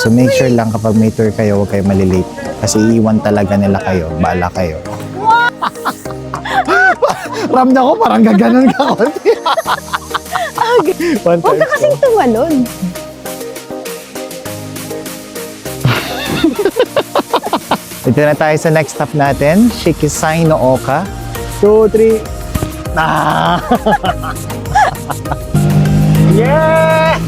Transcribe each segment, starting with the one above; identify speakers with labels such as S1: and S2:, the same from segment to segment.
S1: So make sure lang kapag may tour kayo, huwag kayo malilate. Kasi iiwan talaga nila kayo. Baala kayo. Ramdam ko parang gaganon ka konti.
S2: Huwag ka kasing tumalon.
S1: Dito na tayo sa next stop natin. Shikisai no Oka. 2, 3. Ah! Yeah!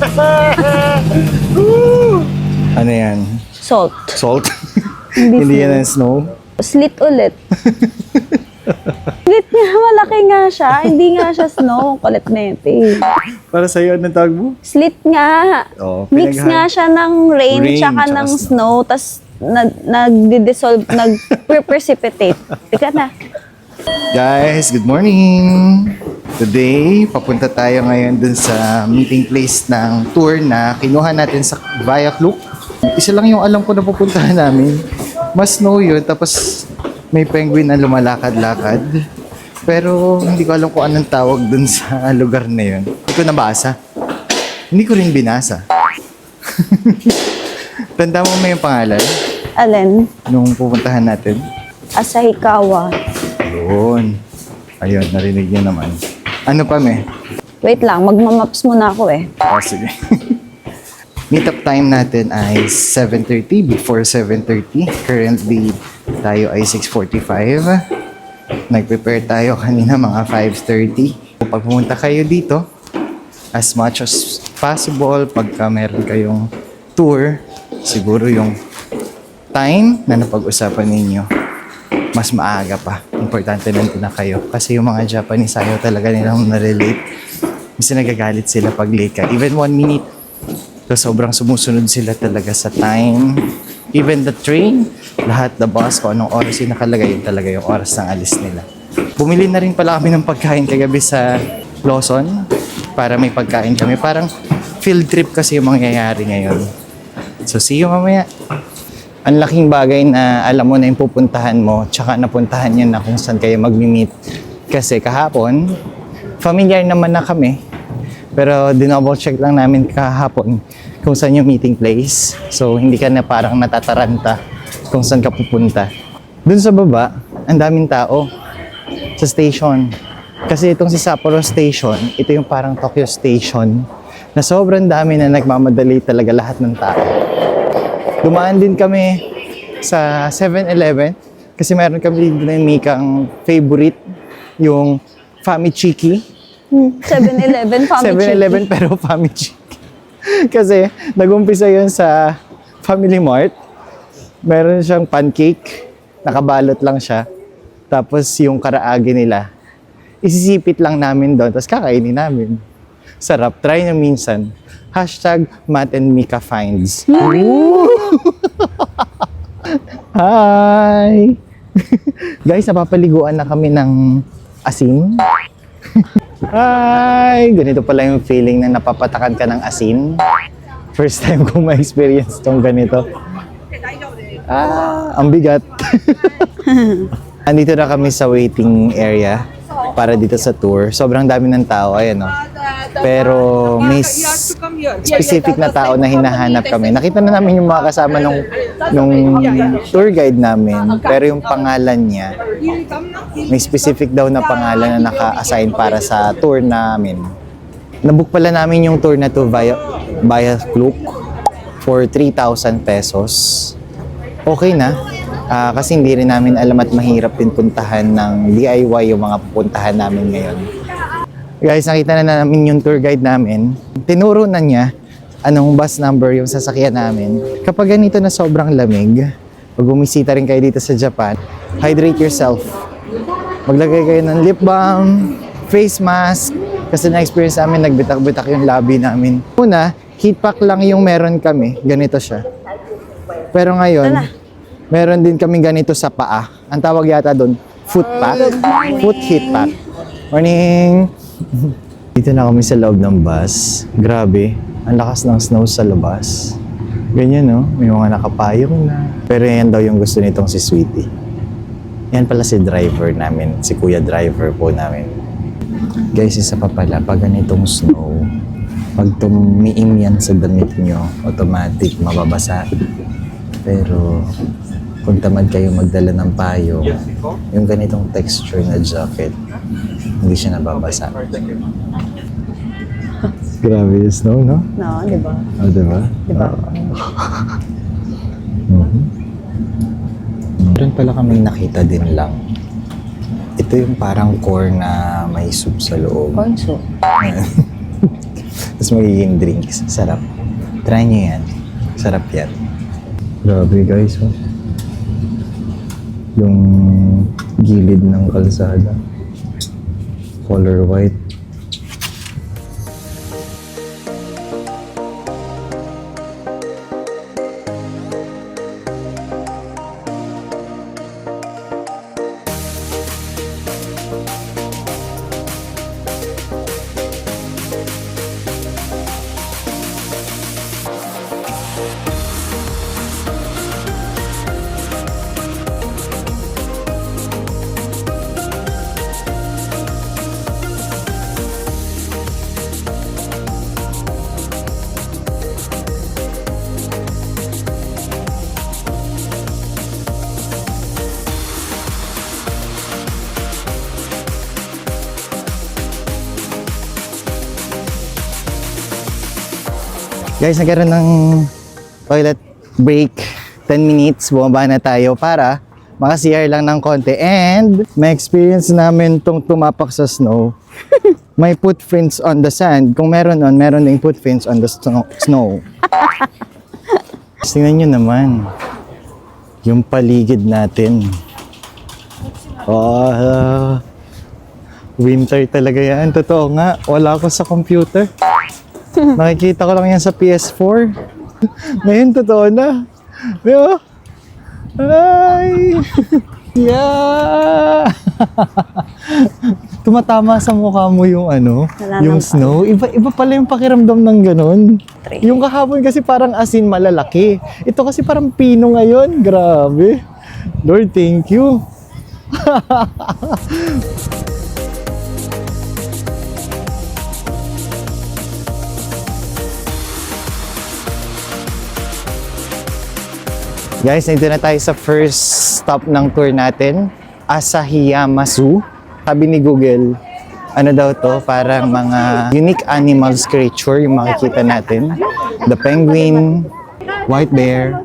S1: Ano yan?
S2: Salt.
S1: Salt?
S2: Hindi
S1: Hindi
S2: snow.
S1: yan ang snow?
S2: Slit ulit. Slit nga, malaki nga siya. Hindi nga siya snow. Kulit na ito.
S1: Para sa'yo, anong tawag mo?
S2: Slit nga.
S1: Oo,
S2: Mix nga siya ng rain tsaka ng snow. Tapos nag-dissolve, nag-precipitate. Tika na.
S1: Guys, good morning! Today, papunta tayo ngayon dun sa meeting place ng tour na kinuha natin sa Via Klook. Isa lang yung alam ko na pupuntahan namin. Mas snow yun, tapos may penguin na lumalakad-lakad. Pero hindi ko alam kung anong tawag dun sa lugar na yun. Hindi ko nabasa. Hindi ko rin binasa. Tanda mo may yung pangalan
S2: Alin?
S1: nung pupuntahan natin?
S2: Asahikawa.
S1: Yun. Ayun, narinig niyo naman. Ano pa, me?
S2: Wait lang, magmamaps muna ako eh.
S1: Oh, sige. Meetup time natin ay 7:30, before 7:30. Currently, tayo ay 6:45. Nag-prepare tayo kanina mga 5:30. Pag pumunta kayo dito, as much as possible, pagka meron kayong tour, siguro yung time na napag-usapan ninyo, mas maaga pa. Importante nandun na kayo. Kasi yung mga Japanese ayaw talaga nilang na-relate. Kasi nagagalit sila pag late ka. Even 1 minute. So sobrang sumusunod sila talaga sa time. Even the train, lahat the bus, kung anong oras yung nakalagay, yun talaga yung oras ng alis nila. Bumili na rin pala kami ng pagkain kagabi sa Lawson para may pagkain kami. Parang field trip kasi yung mangyayari ngayon. So see you mamaya. Ang laking bagay na alam mo na yung pupuntahan mo, tsaka napuntahan niya na kung saan kayo mag-meet. Kasi kahapon, familiar naman na kami. Pero dinouble check lang namin kahapon kung saan yung meeting place. So hindi ka na parang natataranta kung saan ka pupunta. Dun sa baba, ang daming tao sa station. Kasi itong si Sapporo Station, ito yung parang Tokyo Station na sobrang dami na nagmamadali talaga lahat ng tao. Dumaan din kami sa 7-Eleven kasi meron kami dito na yung Mikang favorite, yung Famichiki.
S2: 7-Eleven, Famichiki.
S1: 7-Eleven pero Famichiki. Kasi nag-umpisa yun sa Family Mart. Meron siyang pancake, nakabalot lang siya. Tapos yung karaage nila, isisipit lang namin doon, tapos kakainin namin. Sarap, try nyo minsan. #MattandMikaFinds. Hi! Guys, napapaliguan na kami ng asin. Hi! Ganito pala yung feeling na napapatakan ka ng asin. First time kong ma-experience tong ganito. Ang bigat. Andito na kami sa waiting area para dito sa tour. Sobrang dami ng tao, ayan o. Pero may specific na tao na hinahanap kami. Nakita na namin yung mga kasama nung tour guide namin. Pero yung pangalan niya, may specific daw na pangalan na naka-assign para sa tour namin. Nabook pala namin yung tour na to via Klook for 3,000 pesos. Okay na. Kasi hindi rin namin alam at mahirap din puntahan ng DIY yung mga pupuntahan namin ngayon. Guys, nakita na namin yung tour guide namin. Tinuro na niya anong bus number yung sasakyan namin. Kapag ganito na sobrang lamig, pag bumisita rin kayo dito sa Japan, hydrate yourself. Maglagay kayo ng lip balm, face mask, kasi na-experience namin, nagbitak-bitak yung labi namin. Una, heat pack lang yung meron kami. Ganito siya. Pero ngayon, meron din kami ganito sa paa. Ang tawag yata doon, foot pack. Foot heat pack. Morning! Dito na kami sa loob ng bus. Grabe, ang lakas ng snow sa labas. Ganyan, no? May mga nakapayong na. Pero yan daw yung gusto nitong si Sweetie. Yan pala si driver namin. Si kuya driver po namin. Guys, isa pa pala, pag ganitong snow, Pag tumiim yan sa damit nyo, automatic mababasa. Pero kung tamad kayo magdala ng payo, yung ganitong texture na jacket, hindi siya nababasa. Grabe yung snow, no?
S2: No, di ba?
S1: Oh, diba?
S2: Diba?
S1: Meron pala kaming nakita din lang. Ito yung parang core na may soup sa loob.
S2: Corn soup.
S1: Tapos magiging drinks. Sarap. Try nyo yan. Sarap yan. Grabe guys. Oh. Yung gilid ng kalsada. Color white. Guys, nagkaroon ng toilet break. 10 minutes, bumaba na tayo para maka-CR lang ng konti. And may experience namin tong tumapak sa snow. May footprints on the sand. Kung meron nun, meron ding footprints on the snow. Tingnan nyo naman. Yung paligid natin. Oh, winter talaga yan. Totoo nga, wala ako sa computer. Nakikita ko lang yan sa PS4. Ngayon, totoo na. Diba? Ay! Yeah! Tumatama sa mukha mo yung ano, yung snow. Iba pala yung pakiramdam ng ganun. Yung kahapon kasi parang asin malalaki. Ito kasi parang pino ngayon. Grabe. Lord, thank you. Guys, nandito na tayo sa first stop ng tour natin, Asahiyamasu. Sabi ni Google, ano daw to, parang mga unique animals creature yung makikita natin. The penguin, white bear,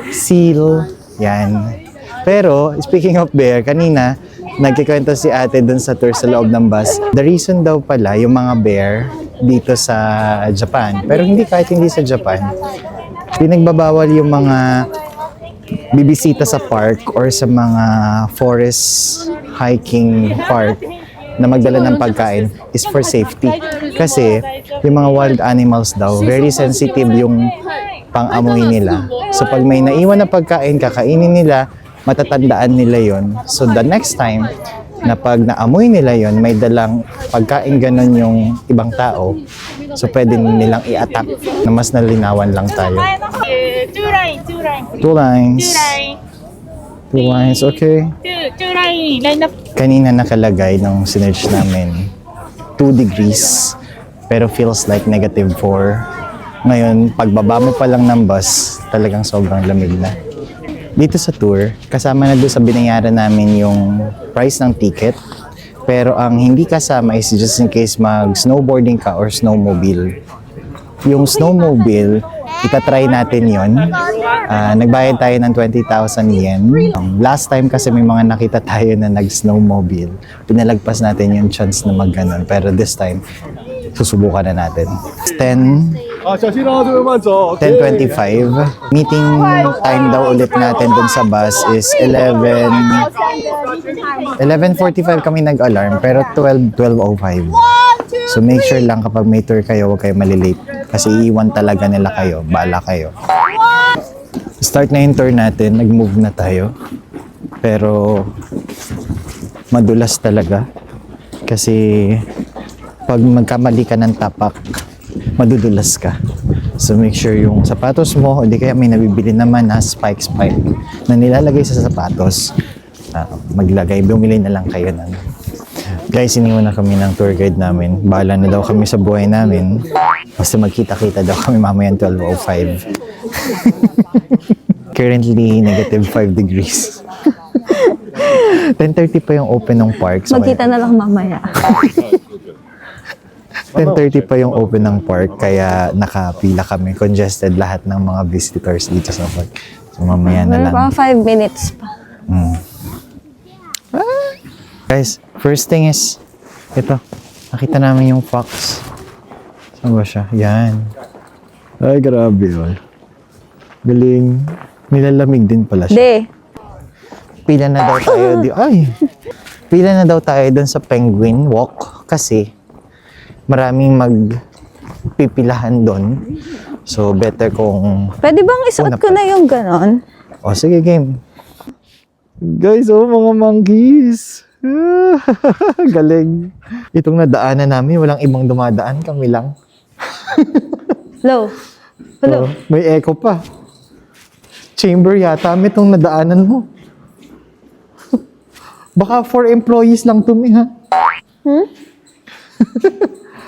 S1: seal, yan. Pero, speaking of bear, kanina, nagkikwento si ate dun sa tour sa loob ng bus. The reason daw pala, yung mga bear dito sa Japan, pero hindi kahit hindi sa Japan, pinagbabawal yung mga bibisita sa park or sa mga forest hiking park na magdala ng pagkain is for safety. Kasi yung mga wild animals daw, very sensitive yung pang-amoy nila. So pag may naiwan na pagkain, kakainin nila, matatandaan nila yon. So the next time na pag naamoy nila yon, may dalang pagkain ganon yung ibang tao, so pwede nilang i-attack na mas nalinawan lang tayo.
S3: Two lines.
S1: Two lines, okay.
S3: Two line. Line up.
S1: Kanina nakalagay nung sinerch namin 2 degrees pero feels like -4. Ngayon, pagbaba mo pa lang ng bus, talagang sobrang lamig na. Dito sa tour, kasama na doon sa binayaran namin yung price ng ticket. Pero ang hindi kasama is just in case mag-snowboarding ka or snowmobile. Yung snowmobile, itatry natin yon. Nagbayad tayo ng 20,000 yen. Last time kasi may mga nakita tayo na nag-snowmobile. Pinalagpas natin yung chance na mag-ganon. Pero this time, susubukan na natin. 10:25. Meeting time daw ulit natin dun sa bus is 11:45 kami nag-alarm, pero 12:05. So make sure lang kapag may tour kayo, huwag kayo malilate. Kasi iiwan talaga nila kayo, bala kayo. Start na yung tour natin, nag-move na tayo. Pero madulas talaga. Kasi pag magkamali ka ng tapak, madudulas ka. So make sure yung sapatos mo, o di kaya may nabibili naman na spike na nilalagay sa sapatos. Bumili na lang kayo ng Guys, iniwan na kami ng tour guide namin. Bahala na daw kami sa buhay namin. Basta magkita-kita daw kami mamayang 12:05. Currently, negative 5 degrees. 10:30 pa yung open ng park. So
S2: Magkita na lang mamaya.
S1: 10:30 pa yung open ng park, kaya nakapila kami. Congested lahat ng mga visitors dito sa park. So mamaya na lang.
S2: Meron pa 5 minutes pa.
S1: Guys, first thing is, ito. Nakita namin yung fox. Saan ba siya? Yan. Ay, grabe yun. Galing. Nilalamig din pala siya.
S2: De.
S1: Pila na daw tayo pila na daw tayo dun sa Penguin Walk kasi maraming magpipilahan doon. So, better kung...
S2: Pwede bang isuot ko na yung ganon?
S1: O, sige, game. Guys, mga monkeys. Galing. Itong nadaanan namin, walang ibang dumadaan. Kami lang.
S2: Hello. Hello.
S1: May echo pa. Chamber yata, may itong nadaanan mo. Baka 4 employees lang to me, ha?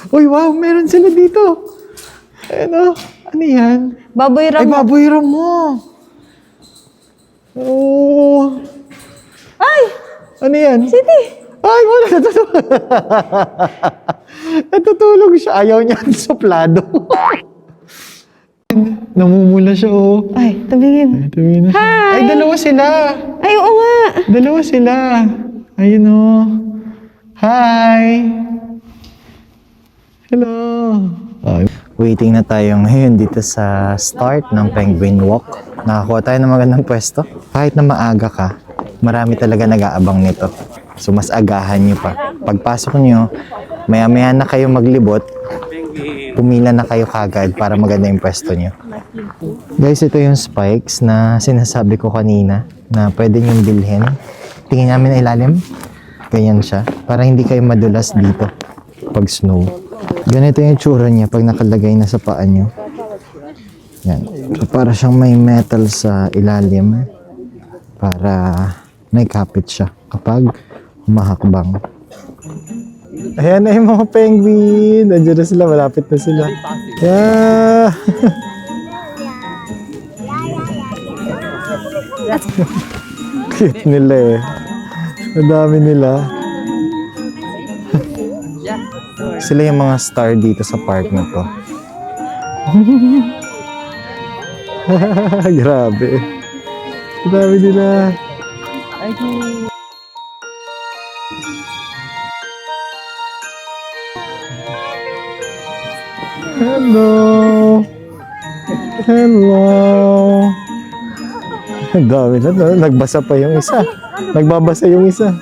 S1: Uy, wow, meron sila dito. Ano yan?
S2: Baboy
S1: Ay,
S2: ram.
S1: baboy ram mo. Oh.
S2: Ay!
S1: Ano yan?
S2: Siti.
S1: Ay, wala. Natutulog siya. Ayaw niya suplado. Namumula siya, oh.
S2: Ay, tabingin.
S1: Tumingin na siya.
S2: Hi!
S1: Ay, dalawa sila.
S2: Ay, oo nga.
S1: Dalawa sila. Ayun, oh. Hi! Hello! Waiting na tayo ngayon dito sa start ng Penguin Walk. Nakakuha tayo ng magandang pwesto. Kahit na maaga ka, marami talaga nag-aabang nito. So, mas agahan nyo pa. Pagpasok nyo, maya-maya na kayo maglibot, pumila na kayo kagad para maganda yung pwesto nyo. Guys, ito yung spikes na sinasabi ko kanina na pwede nyong bilhin. Tingin namin na ilalim. Ganyan siya. Para hindi kayo madulas dito pag snow. Ganito yung tsura niya pag nakalagay na sa paa nyo. Yan. So, para siyang may metal sa ilalim para may kapit siya kapag humahakbang. Ayan na yung mga penguin. Nandiyan na sila. Malapit na sila. Yeah! Cute nila eh. Ang dami nila. Sila yung mga star dito sa park na to. Grabe. Ang dami nila. Hello. Hello. Ang dami na. Nagbasa pa yung isa. Nagbabasa yung isa.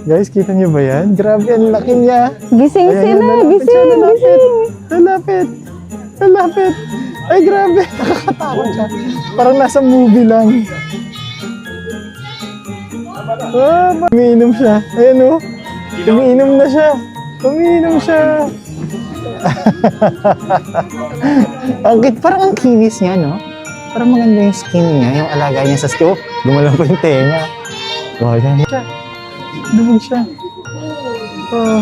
S1: Guys, kita niyo ba yan? Grabe, ang laki niya.
S2: Gising
S1: Ayan,
S2: sila.
S1: lalapit siya,
S2: Gising.
S1: lalapit.
S2: Gising.
S1: Lalapit. Lalapit. Ay, grabe. Nakakatakot siya. Parang nasa movie lang. Umiinom siya. Ayan o. Umiinom na siya. Umiinom siya. Ang cute. Parang ang kinis niya, no? Parang maganda yung skin niya. Yung alaga niya sa skin. Oh, gumalaw pa yung tenga. Wow, yan siya. Dumog siya. Oh.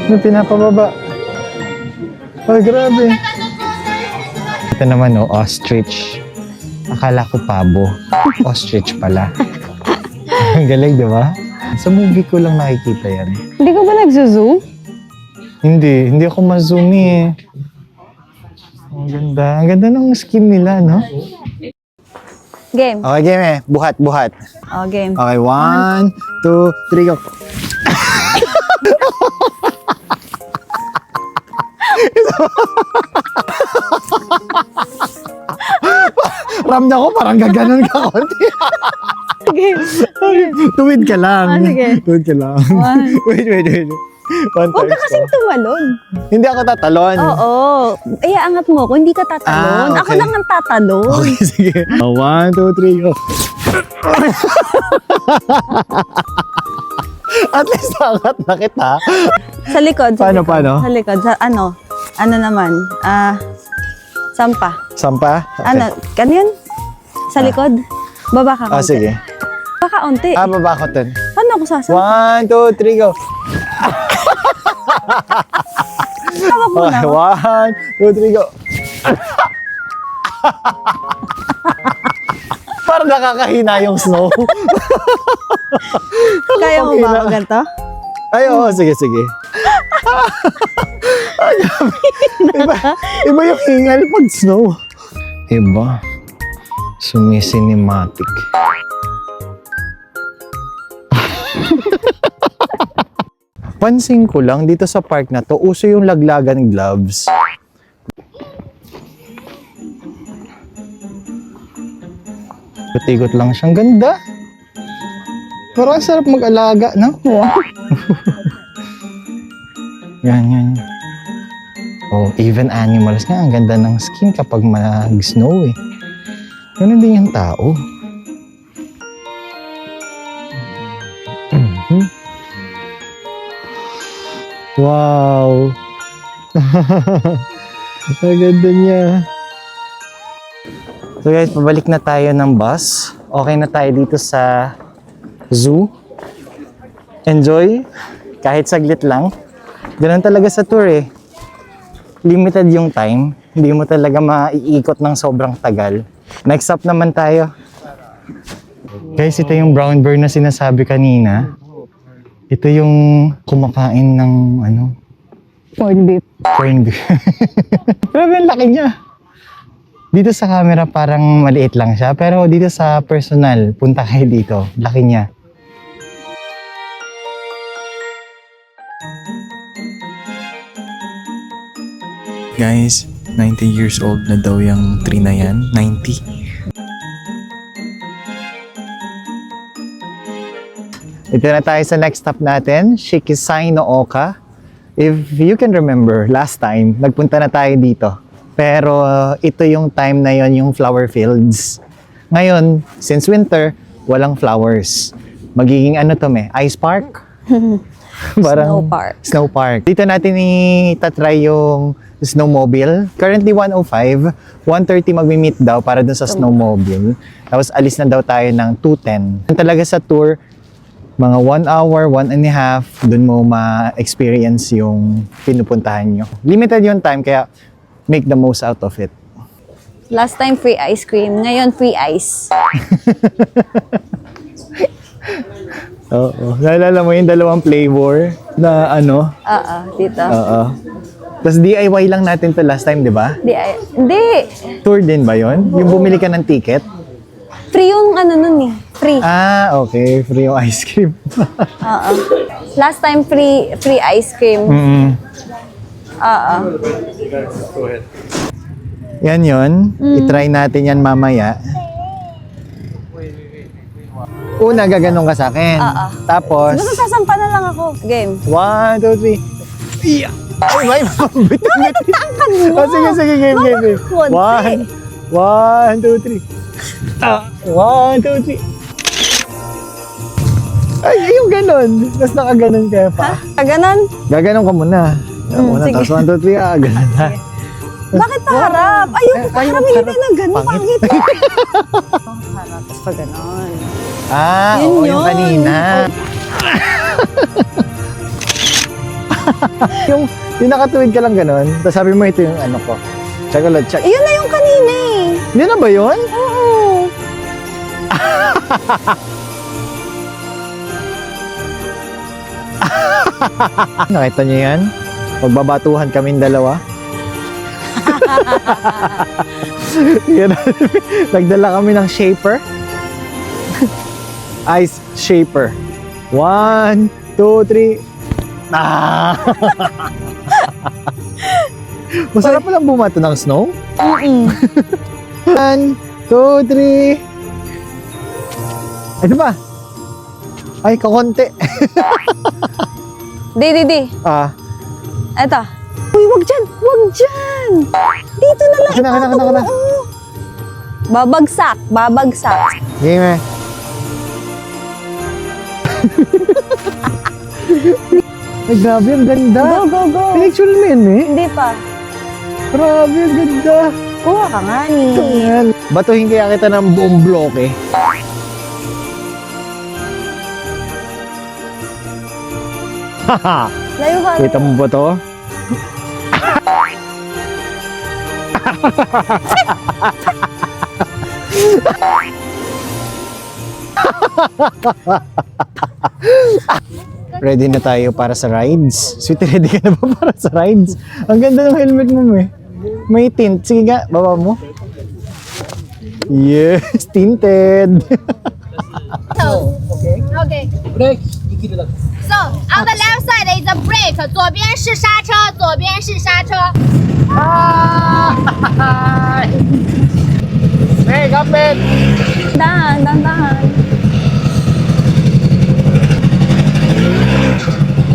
S1: May pinapababa. Ay, grabe. Ito naman, oh, ostrich. Akala ko pabo. Ostrich pala. Ang galing, di ba? Sa movie ko lang nakikita yan.
S2: Hindi ka ba nagzo-zoom?
S1: Hindi ako ma-zoom eh. Ang ganda. Ang ganda ng skin nila, no?
S2: Game.
S1: Okay, game eh. Buhat.
S2: Oh, game.
S1: Okay, 1, 2, 3, go. Ramdam ko parang gaganon ka konti.
S2: Game.
S1: Tuwid ka lang.
S2: Ah, sige.
S1: Tuwid ka lang.
S2: One.
S1: Wait. One
S2: Huwag ka
S1: times
S2: kasing
S1: ko.
S2: tumalon.
S1: Hindi ako tatalon.
S2: Oo. Ay, angat mo ako. Hindi ka tatalon.
S1: Ah,
S2: Ako
S1: okay.
S2: lang ang tatalon.
S1: Okay, sige. 1, 2, 3, go. At least angat na kita.
S2: Sa likod.
S1: Paano, paano?
S2: Sa likod. Sa ano naman, sampa.
S1: Sampa? Okay.
S2: Ano yun? Sa likod? Baba ka konti.
S1: Sige.
S2: Baka onti.
S1: Baba ko dun.
S2: Paano ako sasampa?
S1: 1, 2, 3, go.
S2: Tawag mo na.
S1: Okay, 1, 2, 3, go. Parang nakakahina yung snow.
S2: Kaya mo ba ako ganito?
S1: Ay, oo, sige, sige. Iba yung hingal pag snow. Iba. Sumisinematic. Pansin ko lang, dito sa park na to, uso yung laglagan gloves. Ikot lang siyang ganda. Parang ang sarap mag-alaga, no? Yan, yan. Oh, even animals nga, ang ganda ng skin kapag mag-snow eh. Ganun din yung tao. Wow! Ang ganda niya. So guys, pabalik na tayo ng bus. Okay na tayo dito sa zoo. Enjoy. Kahit saglit lang. Ganun talaga sa tour eh. Limited yung time. Hindi mo talaga maiikot ng sobrang tagal. Next stop naman tayo. Guys, ito yung brown bear na sinasabi kanina. Ito yung kumakain ng ano?
S2: Corned beef.
S1: Corned beef. Grabe ang laki niya. Dito sa camera parang maliit lang siya. Pero dito sa personal, punta kayo dito. Laki niya.
S4: Guys, 90 years old na daw yung tree na yan. 90.
S1: Ito na tayo sa next stop natin, Shikisai no Oka. If you can remember, last time, nagpunta na tayo dito. Pero ito yung time na yon yung flower fields. Ngayon, since winter, walang flowers. Magiging ano to ice park?
S2: Snow park.
S1: Snow park. Dito natin itatry yung snowmobile. Currently 105. 1:30 magmi-meet daw para dun sa snowmobile. Tapos alis na daw tayo ng 2:10. Talaga sa tour, mga 1 hour, 1.5, dun mo ma-experience yung pinupuntahan nyo. Limited yung time, kaya make the most out of it.
S2: Last time free ice cream. Ngayon free ice.
S1: Oo. Naalala mo yung dalawang flavor na ano?
S2: Dito.
S1: Oo. Tapos DIY lang natin to last time, di ba?
S2: Hindi.
S1: Tour din ba yon? Yung bumili ka ng ticket?
S2: Free yung ano nun eh. Free.
S1: Okay. Free yung ice cream.
S2: Last time free ice cream.
S1: Yan yon. I-try natin yan mamaya. Una, gaganong ka sa akin. Tapos,
S2: Gusto sasampa na lang ako. Game.
S1: 1, 2, 3. Yeah. Ay, may mabit-bit.
S2: Tangkan mo.
S1: Sige, game.
S2: Konti.
S1: 1, 2, 3. 1, 2, 3. Ay, yung ganon. Tapos nakaganon ka pa.
S2: Ganon?
S1: Gaganon ka muna.
S2: sige.
S1: Tapos 1, 2, 3, ganon na.
S2: Bakit paharap? Ayoko paharapin
S1: harap.
S2: tayo ng ganon.
S1: Pangit.
S2: Paharap. Tapos pa ganon.
S1: Oo, yung
S2: yun.
S1: kanina. yung nakatuwid ka lang ganon. Tapos sabi mo ito yung ano ko. Chocolate check.
S2: Yun na yung kanina eh.
S1: Yun na ba yun?
S2: Oo.
S1: Nakita niyo yan? Magbabatuhan kaming dalawa. Yan. Nagdala kami ng shaper. Ice shaper. 1, 2, 3. Masarap palang bumato ng snow. 1, 2, 3. Ito ba? Ay, kakonti.
S2: Di. Eto. Uy, wag dyan. Wag dyan. Dito na lang.
S1: Kana.
S2: Oo. Babagsak.
S1: Game eh. Ay, grabe, ang ganda.
S2: Go, go, go.
S1: Pinicture mo yun, eh.
S2: Hindi pa.
S1: Grabe, ang ganda.
S2: Kuha ka nga ni.
S1: Ayan. Batuhin kaya kita ng buong bloke. Haha,
S2: Layo ka.
S1: kita mo ba to? Ready na tayo para sa rides. Sweet, ready ka na ba para sa rides? Ang ganda ng helmet mo, eh. May tint. Sige nga, baba mo. Yes, tinted.
S3: Okay.
S5: Break.
S3: So on the left side is the brake， 左边是刹车，左边是刹车。
S1: Hey, kapit!
S2: Dahan, dahan.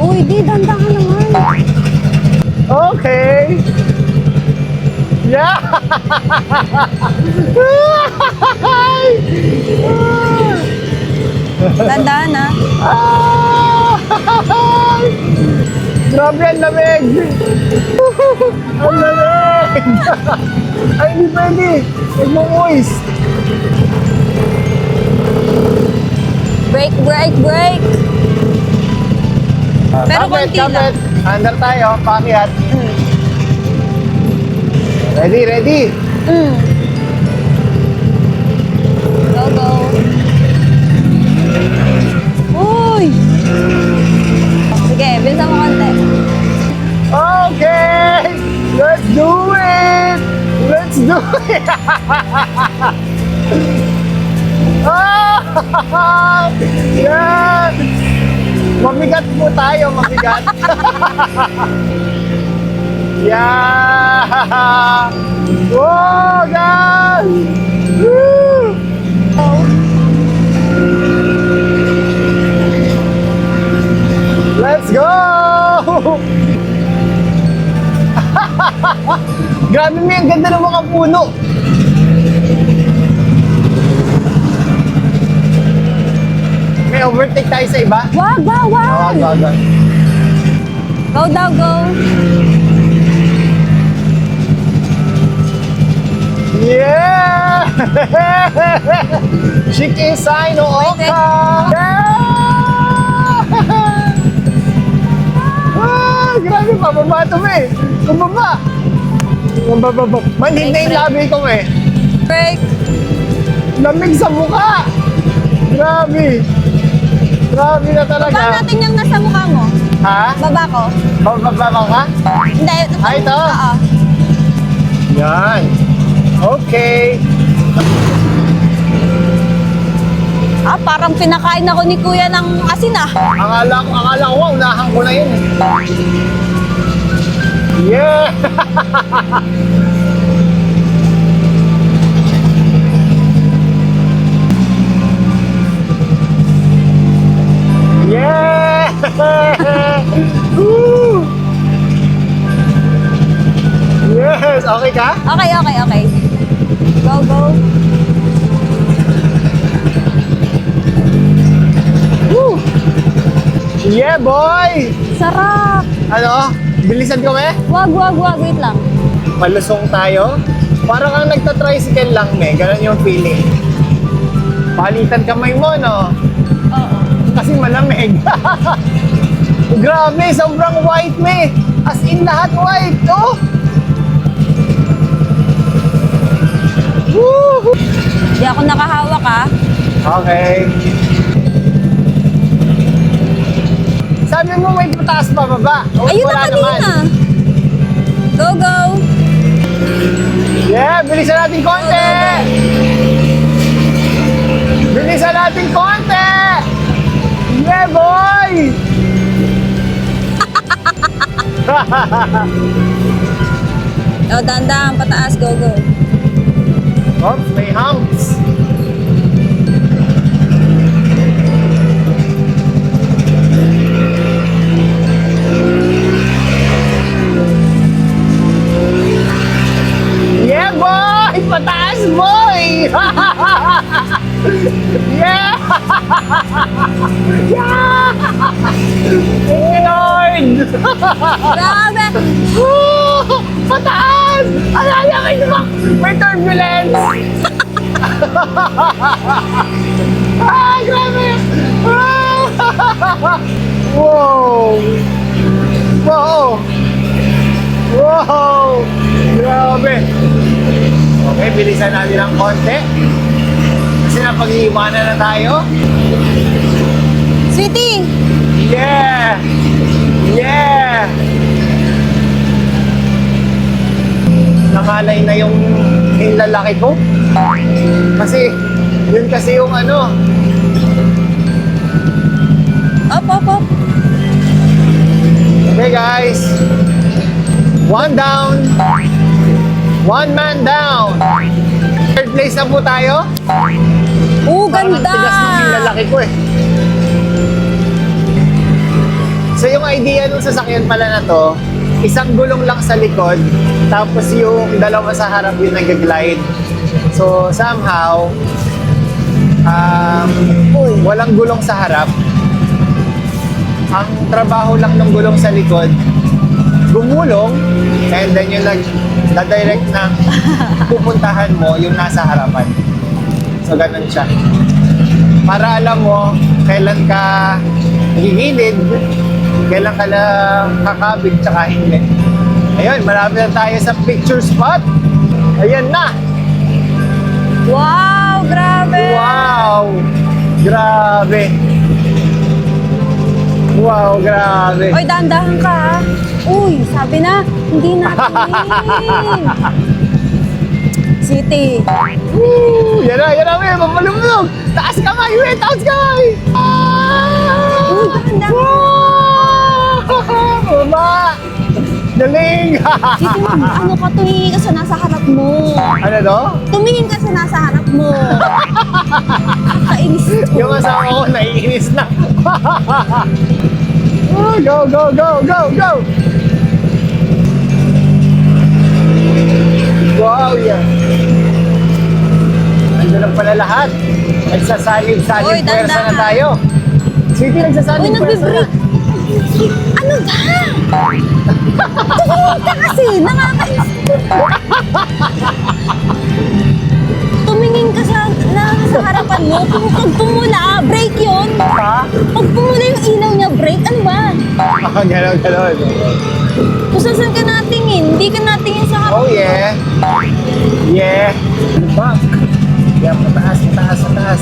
S2: Uy, di, dandahan naman.
S1: Okay. Yeah.
S2: Dandahan na.
S1: Grabe ang lamig. Ang lamig. Ay, hindi pwede. Huwag mo moist.
S2: Break, break, break. Pero konti lang.
S1: Under tayo, pakiat. Ready, ready.
S2: Go, go. Uy! Sige, bilisan mo konti.
S1: Okay! Let's do it! Let's do it! Ah! Yeah! Mabigat po tayo, mabigat. Yeah! Whoa, guys! Woo! Let's go! Grabe mo, ang ganda ng mga puno. May overtake tayo sa iba?
S2: Wag, wag, wag.
S1: Wag.
S2: Go daw, go.
S1: Yeah! Shiki Sai no
S2: Wait, wait.
S1: Oka! Yeah! Ah, grabe, pababa ito, eh. Pababa. Pababa. Manhid na yung labi ko, eh.
S2: Break.
S1: Lamig sa mukha. Grabe. Grabe na
S2: Baba
S1: talaga.
S2: natin yung nasa mukha mo.
S1: Ha?
S2: Baba ko.
S1: Pababa ka?
S2: Hindi.
S1: Ay, ito?
S2: Oo.
S1: Yan. Okay.
S2: Ah, parang pinakain ako ni Kuya ng asin ah.
S1: Akala ko, unahan ko na yun. Yeah! Yeah! Woo! Yes! Okay ka?
S2: Okay, okay, okay. Go, go. Woo!
S1: Yeah, boy!
S2: Sarap.
S1: Ano? Bilisan ko, eh?
S2: Wag, wag, wag. Wait lang.
S1: Palusong tayo. Parang kang nagta-tricycle lang, me. Ganon yung feeling. Palitan kamay mo, no?
S2: Oo.
S1: Kasi malamig. Grabe, sobrang white, me. As in, lahat white. Oh! Woo!
S2: Di ako nakahawak ah.
S1: Okay. Sabi mo may pataas pa baba. O,
S2: Ayun na
S1: wala
S2: kanina. Go, go.
S1: Yeah, bilisan natin konti. Bilisan natin konti. Yeah, boy!
S2: O, dahan-dahan, pataas. Go, go.
S1: Oops, may humps. Yeah, boy! Pataas, boy!
S5: Yeah! Yeah! Thank you, Lord!
S2: Grabe!
S5: Woo! Pataas! Alala kayo naman! May turbulence! Ah, grabe! Ah! Wow! Wow! Wow! Grabe! Okay, bilisan natin ng konti. Kasi napag-iiwanan na tayo.
S2: Sweetie!
S5: Yeah! Yeah! Nakalay na yung lalaki ko. Kasi, yun kasi yung ano.
S2: Up, up, up.
S5: Okay guys. One down. One man down. Third place na po tayo.
S2: Ganda!
S5: Parang ang tigas ng lalaki ko eh. So yung idea ng sasakyan pala na to, isang gulong lang sa likod, tapos yung dalawa sa harap yung nag-glide. So somehow, walang gulong sa harap. Ang trabaho lang ng gulong sa likod, gumulong, and then yung nag-direct na pupuntahan mo yung nasa harapan. So ganun siya. Para alam mo kailan ka gigilid, kailan ka na kakabig tsaka hindi. Ayun, marami na tayo sa picture spot. Ayan na.
S2: Wow! Grabe!
S5: Wow! Grabe. Wow, grabe.
S2: Oy, dahan-dahan ka ha. Uy, sabi na, hindi natin. City.
S5: Woo! Yan na, may mapalumulog. Taas kamay, wait, taas kamay.
S2: Uy, dahan-dahan.
S5: Baba. Galing.
S2: City, ano ka, tumingin ka sa nasa harap mo.
S5: Ano to?
S2: Tumingin ka sa nasa harap mo. Kainis ko.
S5: Yung asawa ko, naiinis na. Oh, go, go, go, go, go. Wow, yeah. Nandun lang pala lahat.
S2: Uy,
S5: Nagsasalib-salib pwersa na
S2: dahan-dahan.
S5: tayo. Sige,
S2: Uy,
S5: nagsasalib pwersa na.
S2: nagbe-break. Ano ba? Tumingin ka kasi, nakakainis. Tumingin ka sa harapan mo. Pag pumula, break yun.
S5: Ha?
S2: Pag pumula yung ilaw niya, break. Ano ba?
S5: Ganon, ganon.
S2: Kung saan ka natingin, hindi ka natingin sa harap.
S5: Oh, yeah. Yeah. Back. Yeah, mataas, mataas, mataas.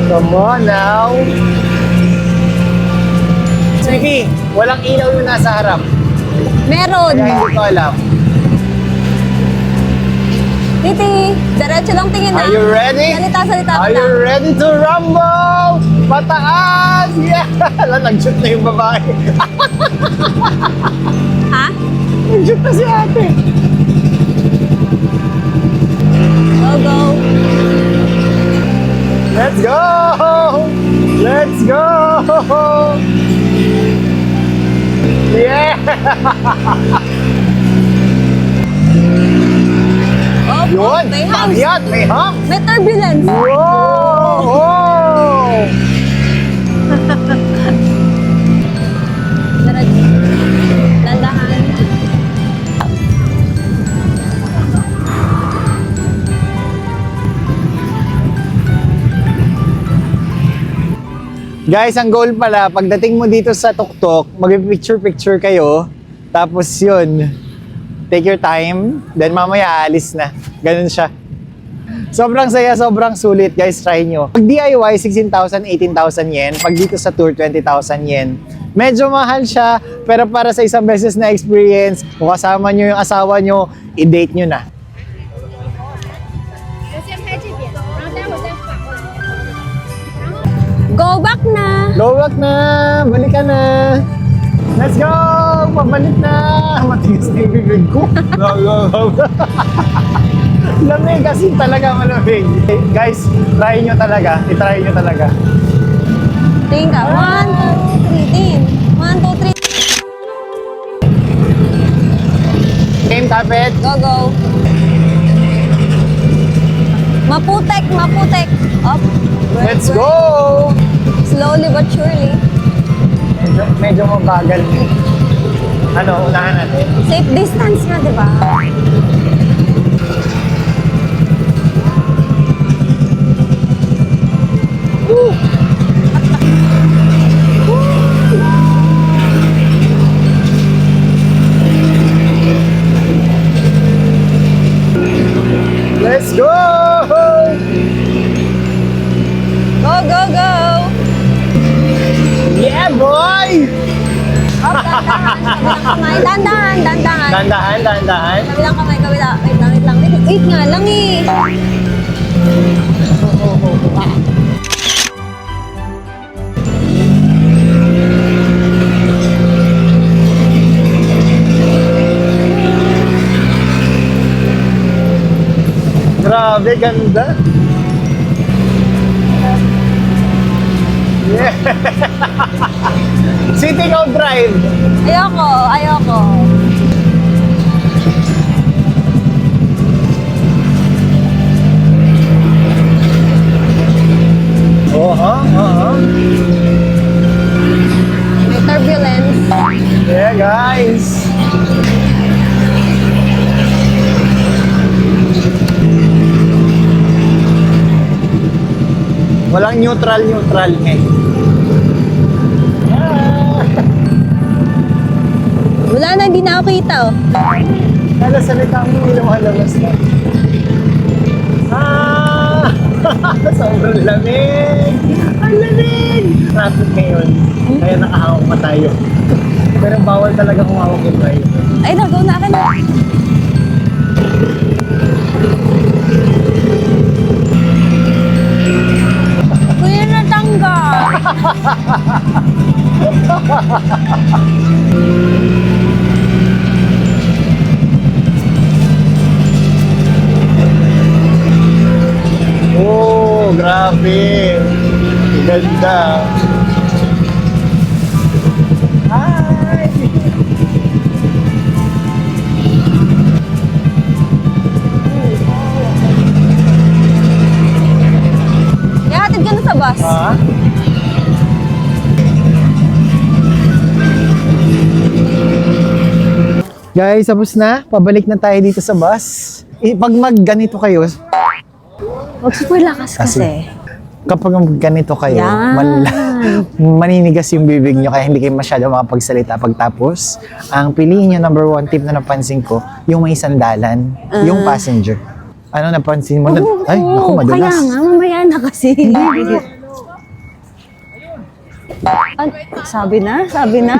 S5: Come on now. Sige, walang ilaw yung nasa harap.
S2: Meron.
S5: Kaya hindi ko alam.
S2: Titi, diretso lang tingin na.
S5: Are you ready?
S2: Salita
S5: Are
S2: ka
S5: you
S2: lang.
S5: ready to rumble? Pataas! Yeah! Nag-shoot na yung babae.
S2: Ha?
S5: Nag-shoot na si ate.
S2: Go, go.
S5: Let's go! Let's go! Yeah!
S2: Oh,
S5: Yun!
S2: may house.
S5: Akyat! May hump!
S2: May turbulence.
S5: Wow! Wow!
S2: Diretso. Dandahan.
S5: Guys, ang goal pala, pagdating mo dito sa tuktok, mag-picture-picture kayo, tapos yun, take your time, then mamaya alis na. Ganun siya. Sobrang saya, sobrang sulit, guys, try nyo. Pag DIY, 16,000, 18,000 yen. Pag dito sa tour, 20,000 yen. Medyo mahal siya, pero para sa isang beses na experience, kung kasama nyo yung asawa nyo, i-date nyo na.
S3: 我先拍这边，然后待会儿再反过来。
S2: Go back na.
S5: Go back na! Balik ka na! Let's go! Pabalik na! Matigas na yung bibig ko. Go, go, go! Lamig kasi talaga malamig. Okay, guys, try nyo talaga. I-try nyo talaga.
S2: Tingin ka. 1, 2, 3. Tingin. 1, 2, 3.
S5: Game, tapet.
S2: Go, go. Maputek, maputek. Up.
S5: Let's go!
S2: Slowly but surely.
S5: Medyo mabagal. Ano, unahan natin?
S2: Safe distance nga, di ba?
S5: Let's go!
S2: Go, go, go!
S5: Yeah, boy!
S2: Up, dahan-dahan. Kabilang kamay. Dahan-dahan, dahan-dahan.
S5: Dandahan, dandahan.
S2: Kabilang kamay, kabila. Wait lang, wait lang. Wait nga lang eh.
S5: Grabe, ganda. Yeah. City Go Drive.
S2: Ayoko, ayoko. May turbulence.
S5: Yeah, guys. Walang neutral eh.
S2: Wala na, hindi na ako kita oh.
S5: Kala salita mo, hindi lumalabas na. Sobrang lamig! Ang lamig! Traffic ngayon, kaya nakahawak pa tayo. Pero bawal talaga humawak yung drive.
S2: Ay, nagaw na akin na. Kuya na tanggal.
S5: Oh, grabe! Ganda! Hi!
S2: Ihatid ka na sa bus.
S5: Ha? Guys, tapos na. Pabalik na tayo dito sa bus. Pag ganito kayo,
S2: Huwag super lakas kasi.
S5: kapag ganito kayo,
S2: Yan.
S5: maninigas yung bibig nyo kaya hindi kayo masyado makapagsalita pagtapos. Ang piliin nyo, number one tip na napansin ko, yung may sandalan, yung passenger. Ano napansin mo? Ay, naku, madulas.
S2: Kaya nga, mamaya na kasi. Sabi na, sabi na.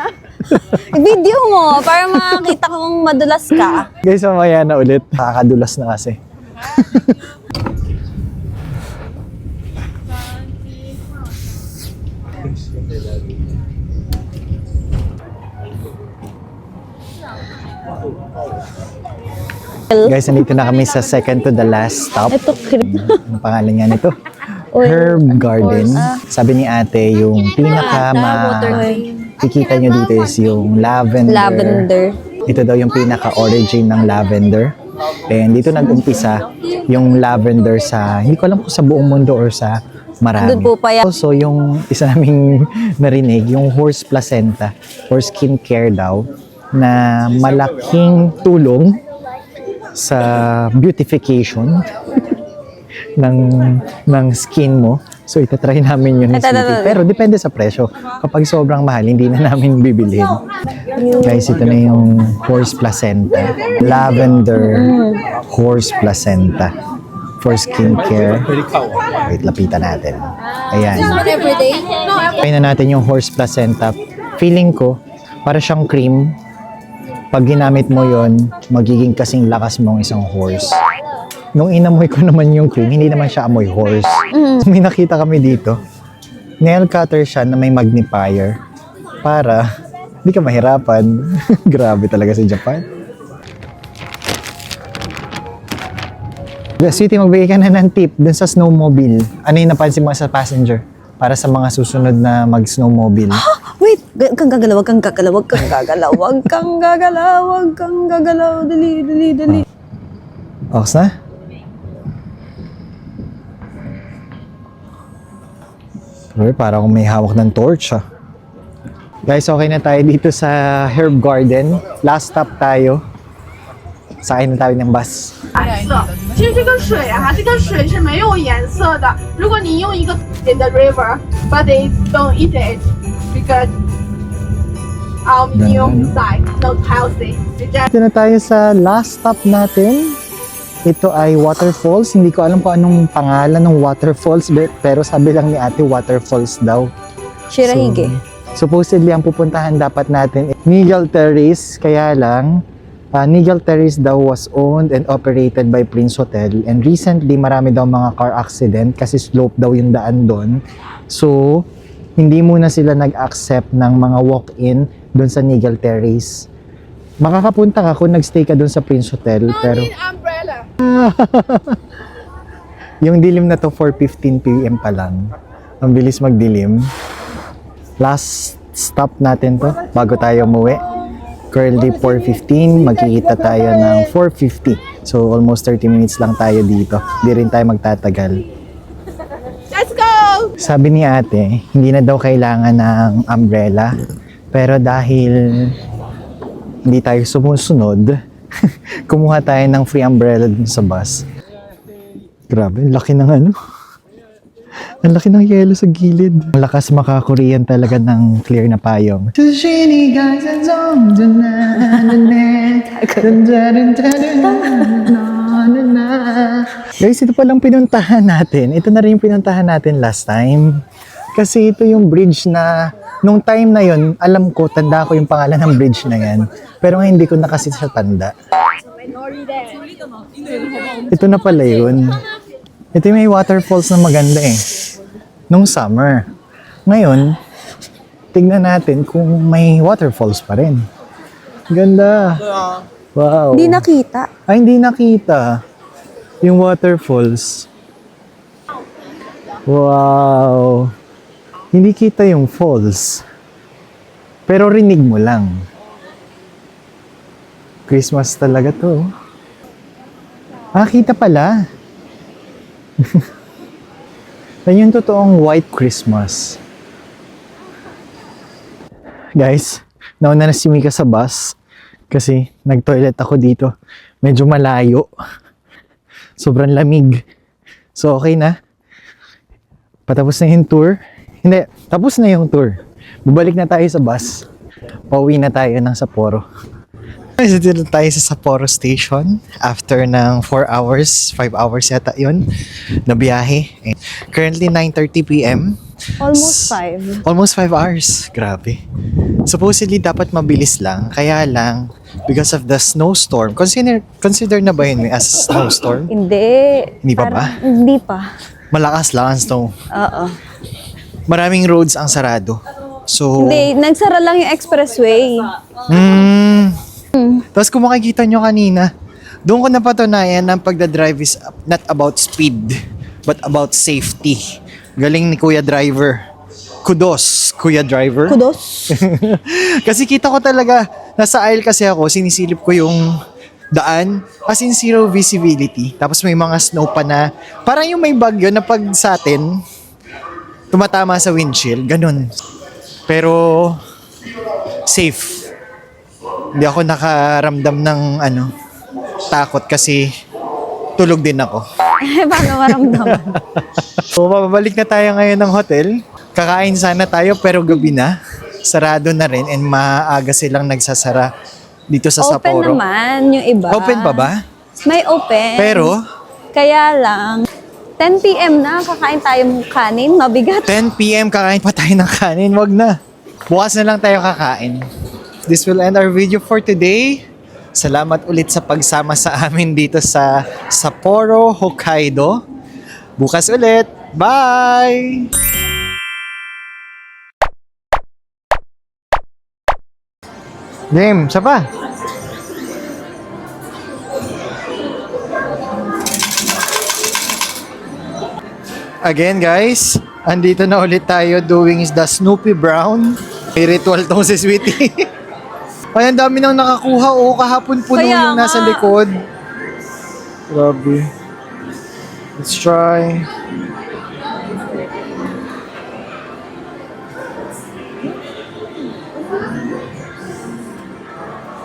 S2: I-video mo para makakita kong madulas ka.
S5: Guys, mamaya na ulit. Nakakadulas na kasi. Guys, nandito na kami sa second to the last stop.
S2: Ito,
S5: Ang pangalan nga nito?
S2: Oil.
S5: Herb Garden. Sabi ni ate, yung pinaka kikita nyo dito is yung lavender.
S2: Lavender.
S5: Ito daw yung pinaka-origin ng lavender. And dito nag-umpisa yung lavender sa, hindi ko alam kung sa buong mundo or sa marami.
S2: Doon po pa yan.
S5: Also, yung isa naming narinig, yung horse placenta for skin care daw, na malaking tulong sa beautification ng skin mo. So, itatry namin yun. Pero depende sa presyo. Kapag sobrang mahal, hindi na namin bibilhin. Guys, ito na yung horse placenta. Lavender horse placenta for skincare. Wait, lapitan natin. Ayan. Try na natin yung horse placenta. Feeling ko, para siyang cream. Pag ginamit mo yon, magiging kasing lakas mong isang horse. Nung inamoy ko naman yung cream, hindi naman siya amoy horse. May nakita kami dito. Nail cutter siya na may magnifier para hindi ka mahirapan. Grabe talaga si Japan. Sweetie, magbigay ka na ng tip dun sa snowmobile. Ano yung napansin mo sa passenger? Para sa mga susunod na mag-snowmobile.
S2: Wait, huwag kang gagalaw, huwag kang gagalaw, huwag kang gagalaw, huwag kang gagalaw, huwag kang gagalaw, dali, dali, dali.
S5: Okay na? Uy, parang may hawak ng torch ah. Guys, okay na tayo dito sa Herb Garden. Last stop tayo. Sakay na tayo ng bus.
S6: 颜色。其实这个水啊，这个水是没有颜色的。如果你用一个 in the river, but they don't eat it because new side not healthy.
S5: Dito na tayo sa last stop natin. Ito ay waterfalls. Hindi ko alam kung anong pangalan ng waterfalls, pero sabi lang ni ate waterfalls daw.
S2: Shirahige.
S5: So, supposedly ang pupuntahan dapat natin Nigel Terrace. Kaya lang, Nigel Terrace daw was owned and operated by Prince Hotel. And recently, marami daw mga car accident kasi slope daw yung daan doon. So, hindi muna sila nag-accept ng mga walk-in doon sa Nigel Terrace. Makakapunta ka kung nagstay ka doon sa Prince Hotel. Pero
S6: Umbrella.
S5: yung dilim na to 4:15 PM pa lang. Ang bilis magdilim. Last stop natin to bago tayo umuwi. Currently 4:15, magkikita tayo ng 4:50. So almost 30 minutes lang tayo dito. Di rin tayo magtatagal.
S6: Let's go!
S5: Sabi ni ate, hindi na daw kailangan ng umbrella. Pero dahil hindi tayo sumusunod, kumuha tayo ng free umbrella dun sa bus. Grabe, ang laki ng ano. Ang laki ng yelo sa gilid. Malakas maka-Korean talaga ng clear na payong. Guys, ito palang pinuntahan natin. Ito na rin yung pinuntahan natin last time. Kasi ito yung bridge na, nung time na yon, alam ko, tanda ko yung pangalan ng bridge na yan. Pero ngayon hindi ko na kasi siya tanda. Ito na pala yun. Ito yung may waterfalls na maganda eh. Nung summer. Ngayon, tignan natin kung may waterfalls pa rin. Ganda. Wow.
S2: Hindi nakita.
S5: Ay, hindi nakita. Yung waterfalls. Wow. Hindi kita yung falls. Pero rinig mo lang. Christmas talaga to. Ah, kita pala. Yan yung totoong white Christmas. Guys, nauna na si Mika sa bus kasi nag-toilet ako dito. Medyo malayo. Sobrang lamig. So, okay na. Patapos na yung tour. Hindi, tapos na yung tour. Bubalik na tayo sa bus. Pauwi na tayo ng Sapporo. Dito tayo sa Sapporo Station after ng 4 hours, 5 hours yata yun na biyahe. Currently 9:30 PM.
S2: Almost 5.
S5: Almost 5 hours. Grabe. Supposedly dapat mabilis lang. Kaya lang, because of the snowstorm, consider na ba yun as a snowstorm?
S2: Hindi.
S5: Hindi pa ba?
S2: Hindi pa.
S5: Malakas lang ang snow.
S2: Oo.
S5: Maraming roads ang sarado. So,
S2: Hindi, nagsara lang yung expressway.
S5: Tapos kung makikita nyo kanina, doon ko napatunayan na ang pagdadrive is not about speed, but about safety. Galing ni Kuya Driver. Kudos, Kuya Driver.
S2: Kudos.
S5: Kasi kita ko talaga, nasa aisle kasi ako, sinisilip ko yung daan, as in zero visibility. Tapos may mga snow pa na, parang yung may bagyo na pag sa atin, tumatama sa windshield, ganun. Pero, safe. Hindi ako nakaramdam ng takot kasi tulog din ako.
S2: Paano maramdaman?
S5: So, mababalik na tayo ngayon ng hotel. Kakain sana tayo pero gabi na. Sarado na rin and maaga silang nagsasara dito sa Sapporo.
S2: Open naman yung iba.
S5: Open pa ba?
S2: May open.
S5: Pero,
S2: Kaya lang, 10 PM na, kakain tayo ng kanin, mabigat.
S5: 10 PM kakain pa tayo ng kanin. Wag na. Bukas na lang tayo kakain. This will end our video for today. Salamat ulit sa pagsama sa amin dito sa Sapporo, Hokkaido. Bukas ulit. Bye! Game, isa pa. Again guys, andito na ulit tayo doing is the Snoopy Brown. May ritual tong si Sweetie. Ay, ang dami nang nakakuha. Oo, kahapon puno
S2: Kaya
S5: yung nasa
S2: nga.
S5: likod. Grabe. Let's try.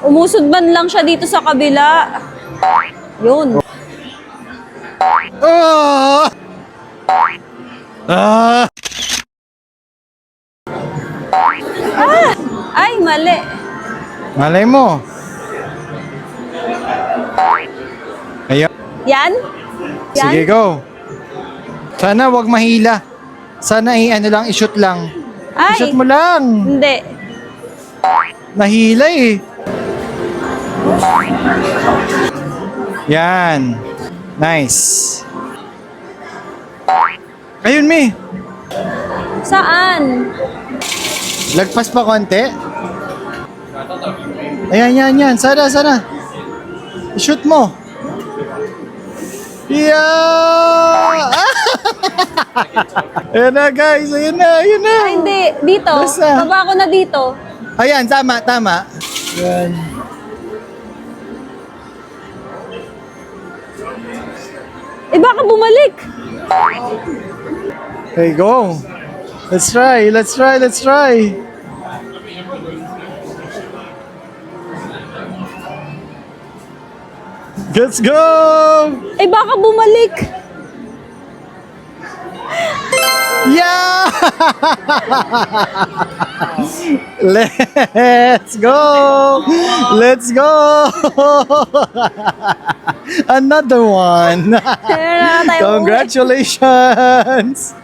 S2: Umusod man lang siya dito sa kabila. Yun.
S1: Ah! Ah!
S2: Ay, mali.
S1: Malay mo. Ayun.
S2: Yan? Yan?
S1: Sige, go. Sana wag mahila. Sana ano lang, i-shoot lang.
S2: Ay,
S1: I-shoot mo lang.
S2: hindi.
S1: Nahila eh. Yan. Nice. Ayun, Mi.
S2: Saan?
S1: Lagpas pa konti. Ayan, yan. Sana. I-shoot mo. Yeah! Ayan na, guys. Ayan na.
S2: Ay, hindi. Dito.
S1: Basta.
S2: Baba ko na dito.
S1: Ayan, tama. Yan.
S2: Eh, baka bumalik.
S1: Okay, go. Let's try. Let's go!
S2: Eh, baka bumalik.
S1: Yeah! Let's go! Another one!
S2: Meron na tayo uwi.
S1: Congratulations!